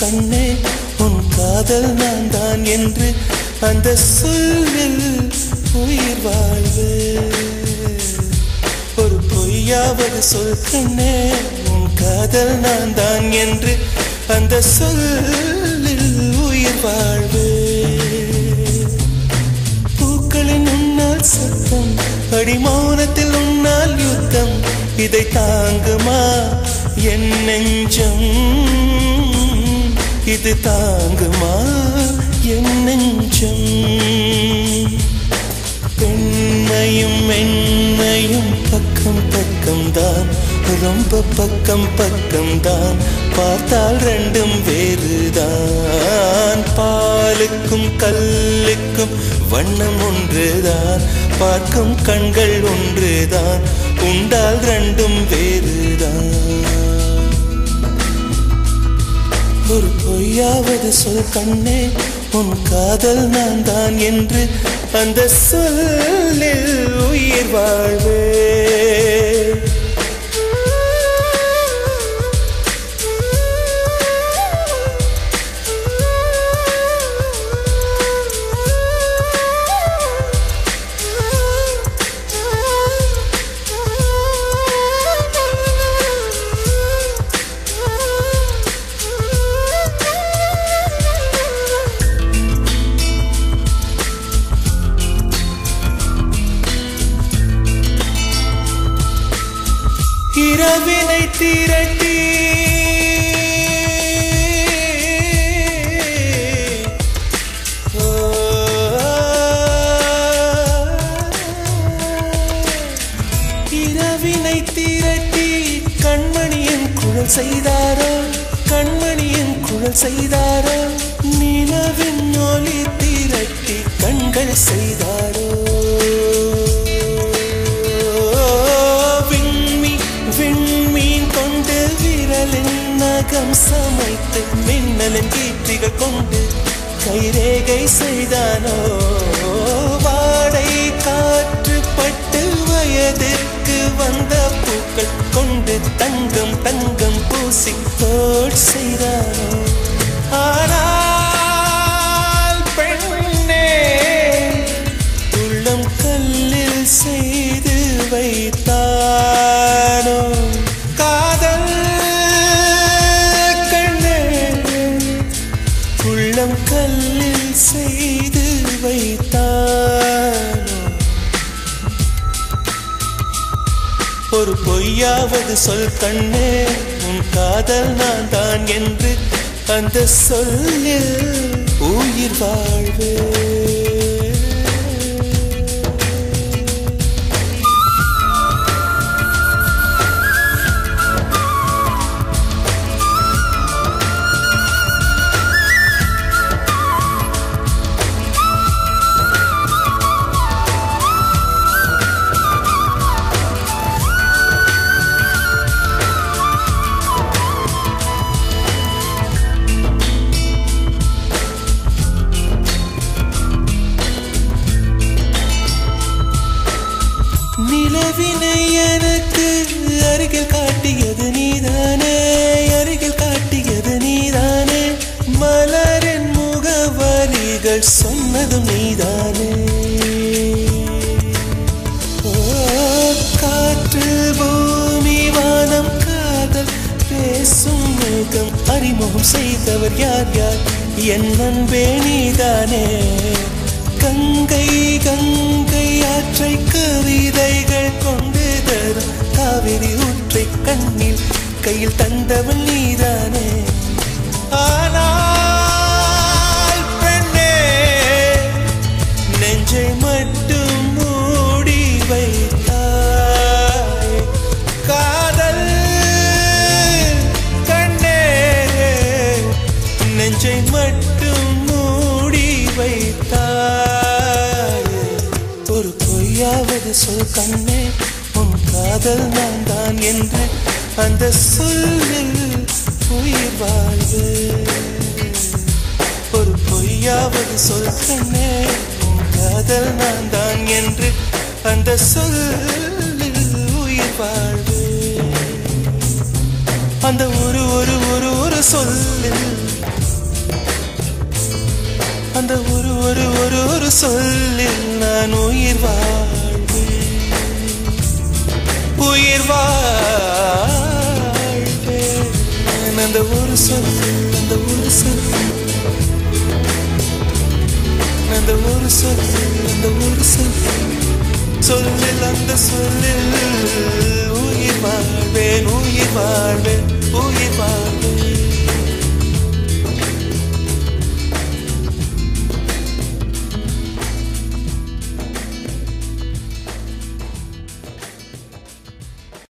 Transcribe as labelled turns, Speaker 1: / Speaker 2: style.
Speaker 1: கண்ணே உன் காதல் நான் தான் என்று அந்த சொல்லில் உயிர் வாழ்வு ஒரு பொய்யாவது சொல் கண்ணே உன் காதல் நான் தான் என்று அந்த சொல்லில் உயிர் வாழ்வு பூக்களின் உன்னால் சத்தம் அடிமௌனத்தில் உன்னால் யுத்தம் இதை தாங்குமா என் நெஞ்சம் இது தாங்குமா என் நெஞ்சம் பெண்மையும் மென்மையும் பக்கம் பக்கம் தான் ரொம்ப பக்கம் பக்கம் தான் பார்த்தால் ரெண்டும் வேறுதான் பாலுக்கும் கல்லுக்கும் வண்ணம் ஒன்றுதான் பார்க்கும் கண்கள் ஒன்றுதான் உண்டால் ரெண்டும் வேறுதான் ஒரு பொய்யாவது சொல் கண்ணே உன் காதல் நான் தான் என்று அந்த சொல்லில் உயிர் வாழ்வே இரவினை திரட்டி இரவினை திரட்டி கண்மணியின் குழல் செய்தாரோ கண்மணியின் குழல் செய்தாரோ நிலவின் ஒளி திரட்டி கண்கள் செய்தாரோ நகம் சமைத்து மின்னலின் கீற்றிகள் கொண்டு கைரேகை செய்தானோ வாடை காற்று பட்டு வயதிற்கு வந்த பூக்கள் கொண்டு தங்கம் தங்கம் பூசி தோட் செய்தானோ ஆனால் பெண்ணே உள்ளம் கல்லில் செய்து வைத்தானோ காதல் உள்ளம் கல்லில் செய்து வைத்தானோ ஒரு பொய்யாவது சொல் கண்ணே உன் காதல் நான் தான் என்று அந்த சொல்லில் உயிர் வாழ்வே நிலவினை எனக்கு அருகில் காட்டியது நீதானே அருகில் காட்டியது நீதானே மலரின் முகவரிகள் சொன்னதும் நீதானே காற்று பூமி வானம் காதல் பேசும் முகம் அறிமுகம் செய்தவர் யார் யார் என் அன்பே நீதானே கங்கை கங்கை ஆற்றை கவிதைகள் கொண்டு தரும் காவிரி ஊற்றை கண்ணில் கையில் தந்தவன் நீதானே ஆனால் பெண்ணே நெஞ்சை மட்டும் மூடி வைத்தாய் காதல் கண்ணே நெஞ்சை மட்டும் மூடி வைத்தாய் ஒரு பொய்யாவது சொல் கண்ணே உன் காதல் நான் தான் என்று அந்த சொல்லில் உயிர் வாழ்வு ஒரு பொய்யாவது சொல் கண்ணே உன் காதல் நான் தான் என்று அந்த சொல்லில் உயிர் வாழ்வு அந்த ஒரு ஒரு ஒரு ஒரு சொல்லில் அந்த ஒரு ஒரு ஒரு ஒரு சொல்லில் நான் உயிர் வாழ்வேன் உயிர் வாழ்வேன் அந்த ஒரு சொல் அந்த ஒரு சொல் அந்த ஒரு சொல் அந்த ஒரு சொல் சொல்லில் அந்த சொல்லில் உயிர் வாழ்வேன் உயிர் வாழ்வேன் உயிர் வாழ்வேன்